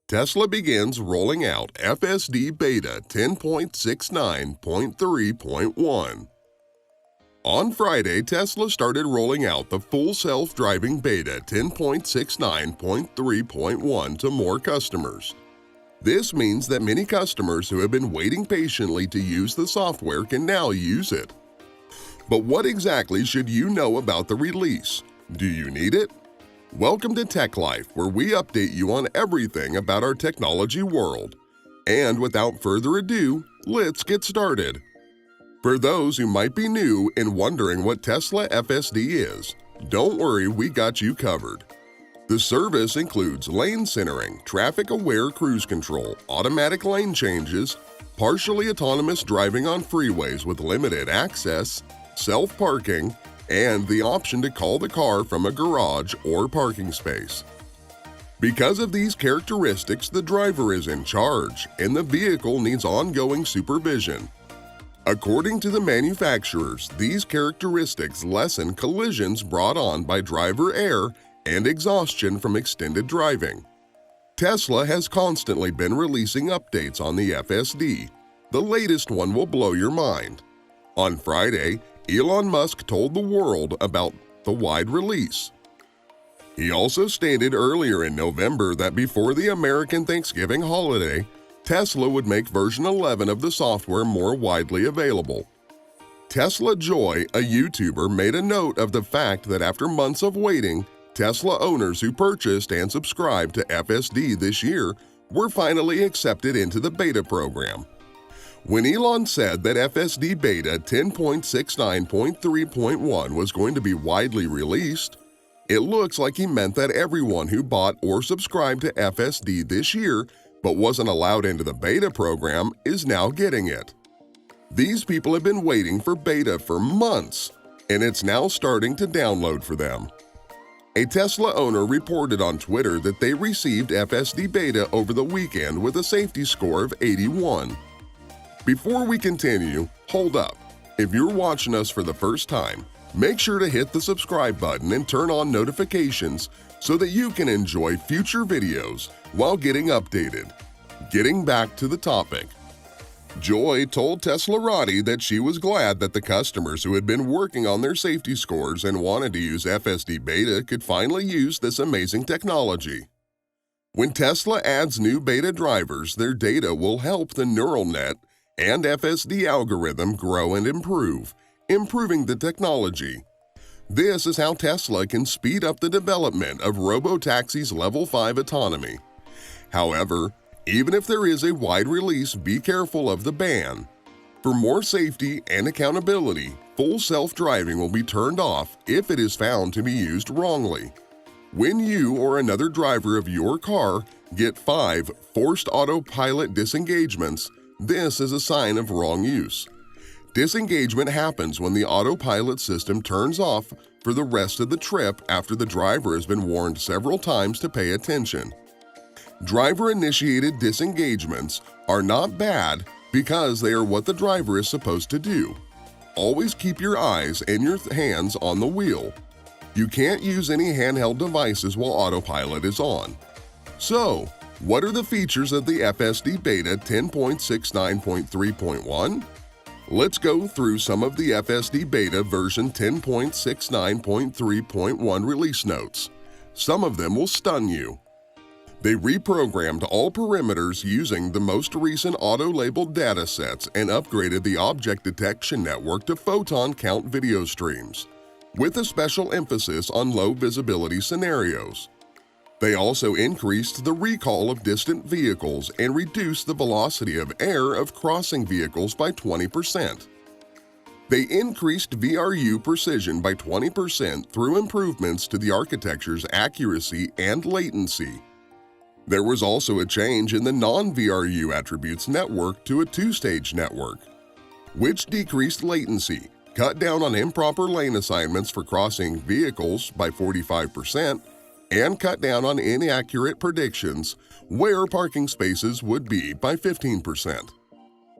Tesla begins rolling out FSD Beta 10.69.3.1. On Friday, Tesla started rolling out the full self-driving Beta 10.69.3.1 to more customers. This means that many customers who have been waiting patiently to use the software can now use it. But what exactly should you know about the release? Do you need it? Welcome to Techlife, where we update you on everything about our technology world. And without further ado, let's get started. For those who might be new and wondering what Tesla FSD is, don't worry, we got you covered. The service includes lane centering, traffic-aware cruise control, automatic lane changes, partially autonomous driving on freeways with limited access, self-parking, and the option to call the car from a garage or parking space. Because of these characteristics, the driver is in charge, and the vehicle needs ongoing supervision. According to the manufacturers, these characteristics lessen collisions brought on by driver error and exhaustion from extended driving. Tesla has constantly been releasing updates on the FSD. The latest one will blow your mind. On Friday, Elon Musk told the world about the wide release. He also stated earlier in November that before the American Thanksgiving holiday, Tesla would make version 11 of the software more widely available. Tesla Joy, a YouTuber, made a note of the fact that after months of waiting, Tesla owners who purchased and subscribed to FSD this year were finally accepted into the beta program. When Elon said that FSD Beta 10.69.3.1 was going to be widely released, it looks like he meant that everyone who bought or subscribed to FSD this year but wasn't allowed into the beta program is now getting it. These people have been waiting for beta for months, and it's now starting to download for them. A Tesla owner reported on Twitter that they received FSD Beta over the weekend with a safety score of 81. Before we continue, hold up. If you're watching us for the first time, make sure to hit the subscribe button and turn on notifications so that you can enjoy future videos while getting updated. Getting back to the topic. Joy told Teslarati that she was glad that the customers who had been working on their safety scores and wanted to use FSD Beta could finally use this amazing technology. When Tesla adds new beta drivers, their data will help the neural net and FSD algorithm grow and improve, improving the technology. This is how Tesla can speed up the development of robotaxi's Level 5 autonomy. However, even if there is a wide release, be careful of the ban. For more safety and accountability, full self-driving will be turned off if it is found to be used wrongly. When you or another driver of your car get 5 forced autopilot disengagements, this is a sign of wrong use. Disengagement happens when the autopilot system turns off for the rest of the trip after the driver has been warned several times to pay attention. Driver-initiated disengagements are not bad because they are what the driver is supposed to do. Always keep your eyes and your hands on the wheel. You can't use any handheld devices while autopilot is on. So, what are the features of the FSD Beta 10.69.3.1? Let's go through some of the FSD Beta version 10.69.3.1 release notes. Some of them will stun you. They reprogrammed all parameters using the most recent auto-labeled datasets and upgraded the object detection network to photon count video streams, with a special emphasis on low-visibility scenarios. They also increased the recall of distant vehicles and reduced the velocity of air of crossing vehicles by 20%. They increased VRU precision by 20% through improvements to the architecture's accuracy and latency. There was also a change in the non-VRU attributes network to a two-stage network, which decreased latency, cut down on improper lane assignments for crossing vehicles by 45%, and cut down on inaccurate predictions where parking spaces would be by 15%.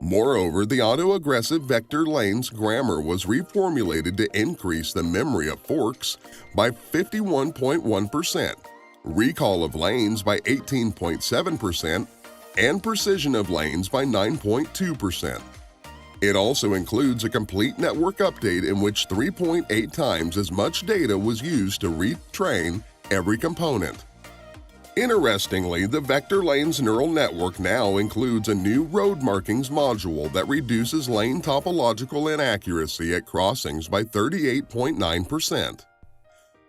Moreover, the auto-aggressive vector lanes grammar was reformulated to increase the memory of forks by 51.1%, recall of lanes by 18.7%, and precision of lanes by 9.2%. It also includes a complete network update in which 3.8 times as much data was used to retrain every component. Interestingly, the Vector Lanes neural network now includes a new road markings module that reduces lane topological inaccuracy at crossings by 38.9%.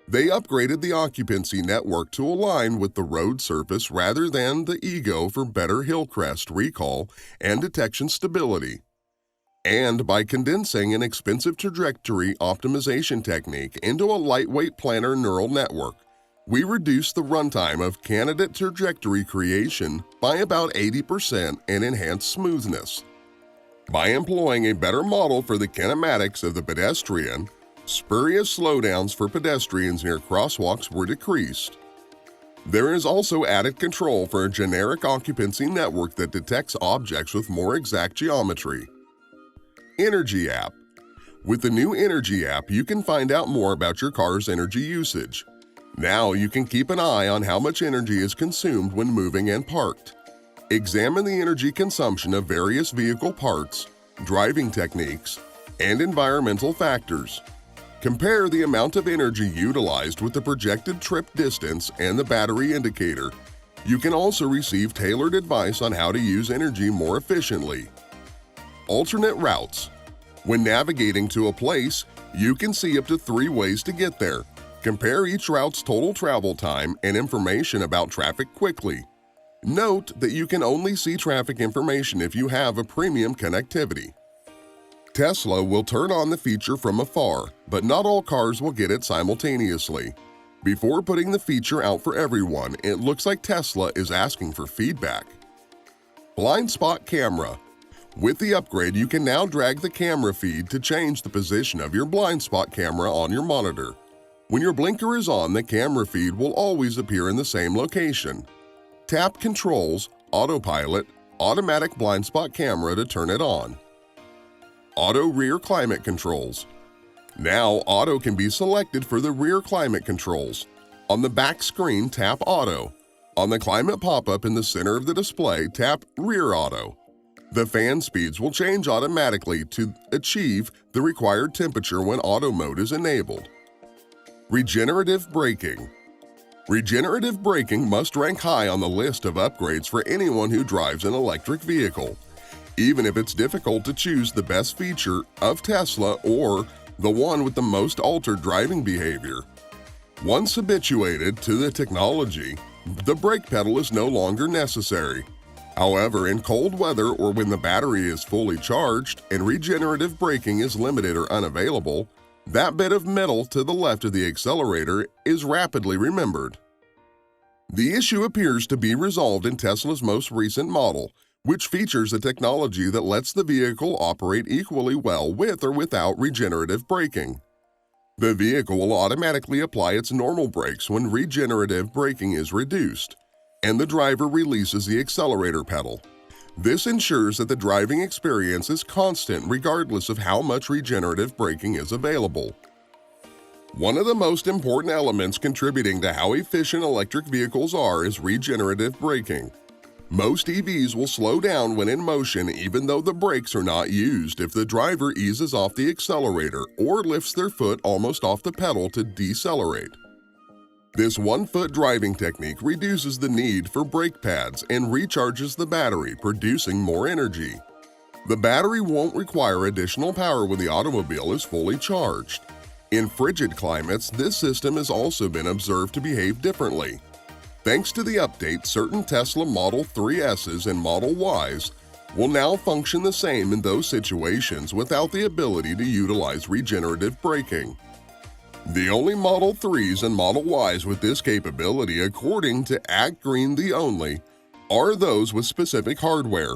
They upgraded the occupancy network to align with the road surface rather than the ego for better hillcrest recall and detection stability. And by condensing an expensive trajectory optimization technique into a lightweight planar neural network, we reduced the runtime of candidate trajectory creation by about 80% and enhanced smoothness. By employing a better model for the kinematics of the pedestrian, spurious slowdowns for pedestrians near crosswalks were decreased. There is also added control for a generic occupancy network that detects objects with more exact geometry. Energy app. With the new Energy app, you can find out more about your car's energy usage. Now you can keep an eye on how much energy is consumed when moving and parked. Examine the energy consumption of various vehicle parts, driving techniques, and environmental factors. Compare the amount of energy utilized with the projected trip distance and the battery indicator. You can also receive tailored advice on how to use energy more efficiently. Alternate routes. When navigating to a place, you can see up to 3 ways to get there. Compare each route's total travel time and information about traffic quickly. Note that you can only see traffic information if you have a premium connectivity. Tesla will turn on the feature from afar, but not all cars will get it simultaneously. Before putting the feature out for everyone, it looks like Tesla is asking for feedback. Blind spot camera. With the upgrade, you can now drag the camera feed to change the position of your blind spot camera on your monitor. When your blinker is on, the camera feed will always appear in the same location. Tap Controls, Autopilot, Automatic Blind Spot Camera to turn it on. Auto Rear Climate Controls. Now, Auto can be selected for the rear climate controls. On the back screen, tap Auto. On the climate pop-up in the center of the display, tap Rear Auto. The fan speeds will change automatically to achieve the required temperature when auto mode is enabled. Regenerative braking. Regenerative braking must rank high on the list of upgrades for anyone who drives an electric vehicle, even if it's difficult to choose the best feature of Tesla or the one with the most altered driving behavior. Once habituated to the technology, the brake pedal is no longer necessary. However, in cold weather or when the battery is fully charged and regenerative braking is limited or unavailable, that bit of metal to the left of the accelerator is rapidly remembered. The issue appears to be resolved in Tesla's most recent model, which features a technology that lets the vehicle operate equally well with or without regenerative braking. The vehicle will automatically apply its normal brakes when regenerative braking is reduced, and the driver releases the accelerator pedal. This ensures that the driving experience is constant regardless of how much regenerative braking is available. One of the most important elements contributing to how efficient electric vehicles are is regenerative braking. Most EVs will slow down when in motion even though the brakes are not used if the driver eases off the accelerator or lifts their foot almost off the pedal to decelerate. This one-foot driving technique reduces the need for brake pads and recharges the battery, producing more energy. The battery won't require additional power when the automobile is fully charged. In frigid climates, this system has also been observed to behave differently. Thanks to the update, certain Tesla Model 3S's and Model Ys will now function the same in those situations without the ability to utilize regenerative braking. The only Model 3s and Model Ys with this capability, according to Act Green the Only, are those with specific hardware.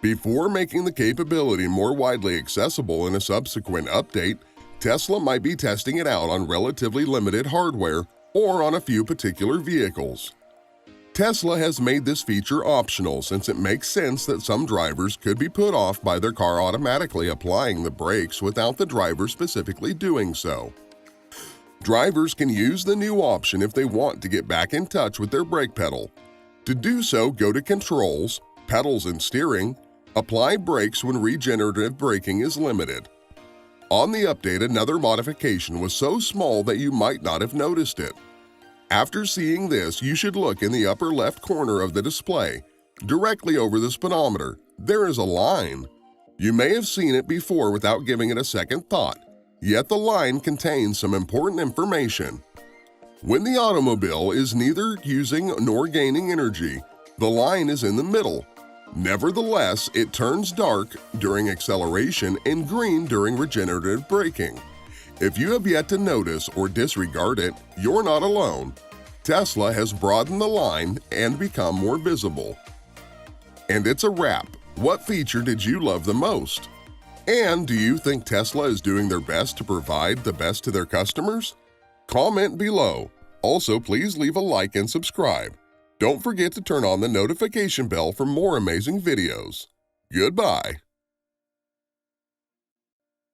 Before making the capability more widely accessible in a subsequent update, Tesla might be testing it out on relatively limited hardware or on a few particular vehicles. Tesla has made this feature optional since it makes sense that some drivers could be put off by their car automatically applying the brakes without the driver specifically doing so. Drivers can use the new option if they want to get back in touch with their brake pedal. To do so, go to Controls, Pedals and Steering, Apply Brakes when regenerative braking is limited. On the update, another modification was so small that you might not have noticed it. After seeing this, you should look in the upper left corner of the display. Directly over the speedometer, there is a line. You may have seen it before without giving it a second thought, yet the line contains some important information. When the automobile is neither using nor gaining energy, the line is in the middle. Nevertheless, it turns dark during acceleration and green during regenerative braking. If you have yet to notice or disregard it, you're not alone. Tesla has broadened the line and become more visible. And it's a wrap. What feature did you love the most? And do you think Tesla is doing their best to provide the best to their customers? Comment below. Also, please leave a like and subscribe. Don't forget to turn on the notification bell for more amazing videos. Goodbye.